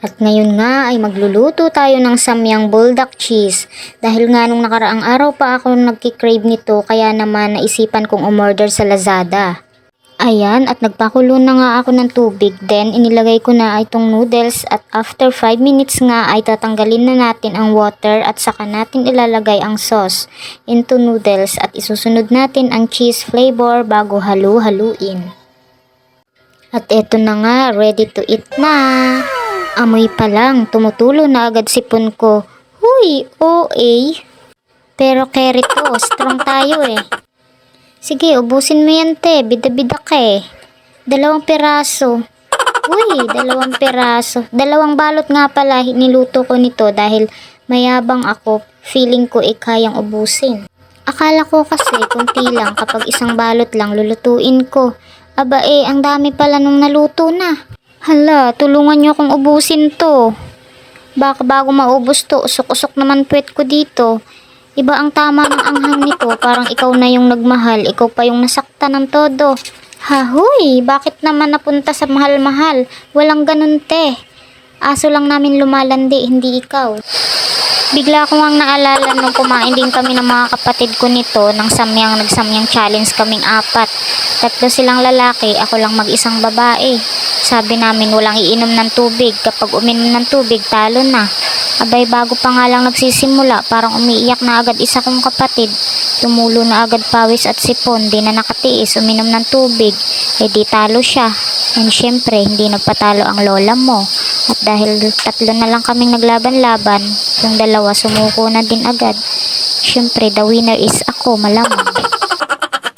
At ngayon nga ay magluluto tayo ng samyang bulldog cheese. Dahil nga nung nakaraang araw pa ako nagki-crave nito, kaya naman naisipan kong umorder sa Lazada. Ayan, at nagpakulo na nga ako ng tubig. Then inilagay ko na itong noodles at after 5 minutes nga ay tatanggalin na natin ang water at saka natin ilalagay ang sauce into noodles at isusunod natin ang cheese flavor bago halu-haluin. At eto na nga, ready to eat na. Amoy pa lang, tumutulo na agad sipon ko. Huy, OA. Pero carry to, strong tayo eh. Sige, ubusin mo yan te, bida-bida ka eh. 2 piraso. Uy, 2 piraso. 2 balot nga pala niluto ko nito dahil mayabang ako, feeling ko kayang ubusin. Akala ko kasi kunti lang kapag 1 balot lang lulutuin ko. Aba ang dami pala nung naluto na. Hala, tulungan nyo akong ubusin to. Baka bago maubos to, usok-usok naman puwet ko dito. Iba ang tama ng anghang nito, parang ikaw na yung nagmahal, ikaw pa yung nasakta ng todo. Hahoy, bakit naman napunta sa mahal-mahal? Walang ganun te. Aso lang namin lumalandi, hindi ikaw. Bigla ko ngang naalala nung kumain din kami ng mga kapatid ko nito ng nagsamyang challenge kaming 4. 3 silang lalaki, ako lang mag-isang babae. Sabi namin walang iinom ng tubig, kapag uminom ng tubig talo na. Abay bago pa nga lang nagsisimula, parang umiiyak na agad isa kong kapatid. Tumulo na agad pawis at sipon, di na nakatiis, uminom ng tubig. Di talo siya. And syempre, hindi nagpatalo ang lola mo. At dahil 3 na lang kaming naglaban-laban, yung 2 sumuko na din agad. Syempre, the winner is ako, malamang.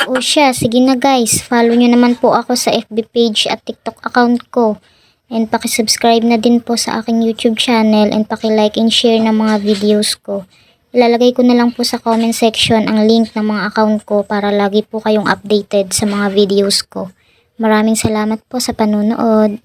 O siya, sige na guys, follow nyo naman po ako sa FB page at TikTok account ko. And pakisubscribe na din po sa aking YouTube channel and pakilike and share ng mga videos ko. Ilalagay ko na lang po sa comment section ang link ng mga account ko para lagi po kayong updated sa mga videos ko. Maraming salamat po sa panunood.